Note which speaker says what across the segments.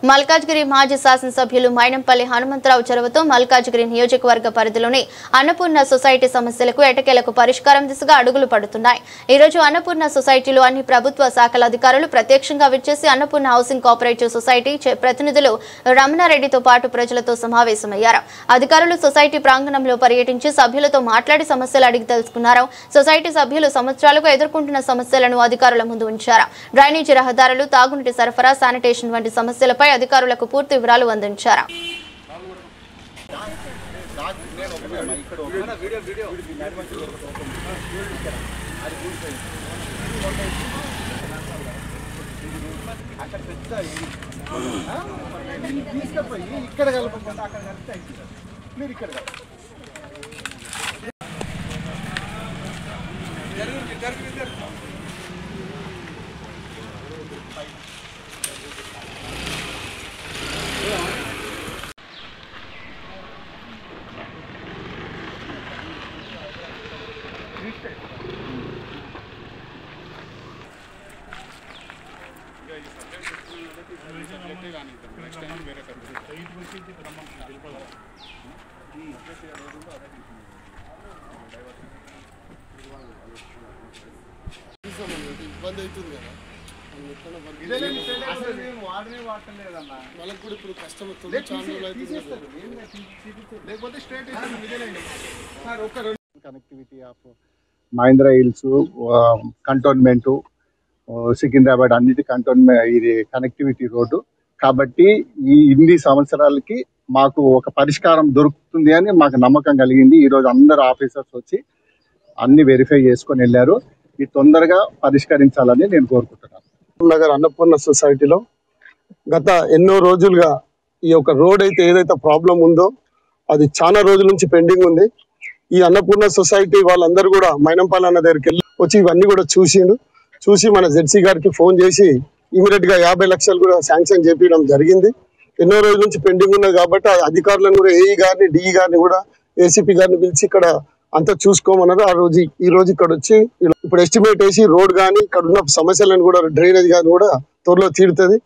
Speaker 1: మల్కాజ్గిరి మాజీ శాసనసభ్యులు మైనంపల్లి హనుమంతరావు చొరవతో మల్కాజ్గిరి నియోజకవర్గ పరిధిలోని అన్నపూర్ణ సొసైటీ సమస్యలకు ఎటకేలకు పరిష్కారం దిశగా అడుగులు పడుతున్నాయి. ఈ రోజు అన్నపూర్ణ సొసైటీలో అన్ని ప్రభుత్వ శాఖల అధికారులు ప్రత్యక్షంగా విచ్చేసి అన్నపూర్ణ హౌసింగ్ కోఆపరేటివ్ సొసైటీ ప్రతినిధులు రమణారెడ్డితో పాటు ప్రజలతో సమావేశమయ్యారు. అధికారులు సొసైటీ ప్రాంగణంలో పర్యటించి సభ్యులతో మాట్లాడి సమస్యలు అడిగి తెలుసుకున్నారు. సొసైటీ సభ్యులు సంవత్సరాలుగా ఎదుర్కొంటున్న సమస్యలను అధికారుల ముందు ఉంచారు. డ్రైనేజీ రహదారులు, తాగునీటి సరఫరా, శానిటేషన్ వంటి సమస్యలపై అధికారులకు పూర్తి వివరాలు అందించారు.
Speaker 2: ఇబ్బంది అవుతుంది కదా, వాళ్ళకి కూడా ఇప్పుడు కష్టం అవుతుంది.
Speaker 3: Connectivity of Mahendra Hills, cantonment, Secunderabad అన్నిటి కంటోన్మెంట్ ఇది కనెక్టివిటీ రోడ్డు కాబట్టి ఇన్ని సంవత్సరాలకి మాకు ఒక పరిష్కారం దొరుకుతుంది అని మాకు నమ్మకం కలిగింది. ఈరోజు అందరు ఆఫీసర్స్ వచ్చి అన్ని వెరిఫై చేసుకొని వెళ్ళారు. ఇది తొందరగా పరిష్కరించాలని నేను కోరుకుంటున్నాను.
Speaker 2: నగర్ అన్నపూర్ణ సొసైటీలో గత ఎన్నో రోజులుగా ఈ యొక్క రోడ్ అయితే ఏదైతే ప్రాబ్లం ఉందో అది చాలా రోజుల నుంచి పెండింగ్ ఉంది. ఈ అన్నపూర్ణ సొసైటీ వాళ్ళందరూ కూడా మైనంపల్లి అన్న దగ్గరికి వెళ్ళి వచ్చి ఇవన్నీ కూడా చూసి మన జెడ్సీ గారికి ఫోన్ చేసి ఇమీడియట్ గా 50 లక్షలు కూడా శాంక్షన్ చేపించడం జరిగింది. ఎన్నో రోజుల నుంచి పెండింగ్ ఉన్నది కాబట్టి అధికారులను కూడా ఏఈ గారిని, డిఈ గారిని కూడా, ఏసీపీ గారిని పిలిచి ఇక్కడ అంతా చూసుకోమన్నారు. ఈ రోజు ఇక్కడ వచ్చి ఇప్పుడు ఎస్టిమేట్ వేసి రోడ్ కానీ ఇక్కడ ఉన్న సమస్యలను కూడా, డ్రైనేజ్ కానీ కూడా త్వరలో తీరుతుంది.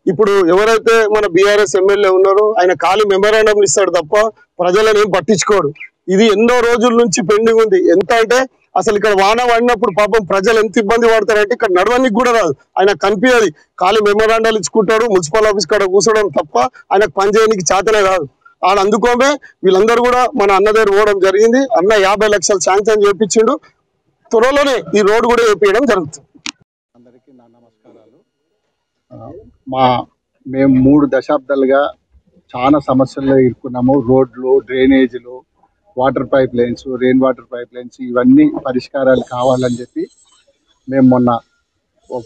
Speaker 2: ఇప్పుడు ఎవరైతే మన బీఆర్ఎస్ ఎమ్మెల్యే ఉన్నారో ఆయన ఖాళీ మెమరాండం ఇస్తాడు తప్ప ప్రజలను ఏం పట్టించుకోడు. ఇది ఎన్నో రోజుల నుంచి పెండింగ్ ఉంది. ఎంత అంటే అసలు ఇక్కడ వాన పడినప్పుడు పాపం ప్రజలు ఎంత ఇబ్బంది పడతారంటే ఇక్కడ నడవడానికి కూడా రాదు. ఆయన కనిపించదు, ఖాళీ మెమరాండాలు ఇచ్చుకుంటాడు, మున్సిపల్ ఆఫీస్ కాడ కూర్చోవడం తప్ప ఆయనకు పని చేయడానికి చేతనే కాదు. ఆయన అందుకోమే వీళ్ళందరూ కూడా మన అన్న దగ్గర పోవడం జరిగింది. అన్న 50 లక్షలు శాంక్షన్ చేయించిండు. త్వరలోనే ఈ రోడ్డు కూడా వేపించడం జరుగుతుంది.
Speaker 3: అందరికీ నా నమస్కారాలు. మేము 3 దశాబ్దాలుగా చాలా సమస్యల్లో ఇరుక్కున్నాము. రోడ్లు, డ్రైనేజీలు, water pipe lines, rain water pipe lines ఇవన్నీ పరిష్కారాలు కావాలని చెప్పి మేము మొన్న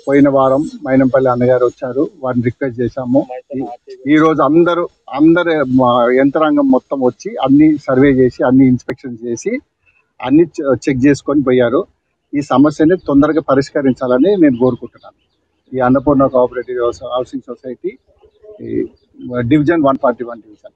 Speaker 3: పోయిన వారం మైనంపల్లి అన్నగారు వచ్చారు, వారిని రిక్వెస్ట్ చేశాము. ఈరోజు అందరు యంత్రాంగం మొత్తం వచ్చి అన్ని సర్వే చేసి, అన్ని ఇన్స్పెక్షన్ చేసి, అన్ని చెక్ చేసుకొని పోయారు. ఈ సమస్యని తొందరగా పరిష్కరించాలని నేను కోరుకుంటున్నాను. ఈ Annapurna cooperative housing society division 141 division.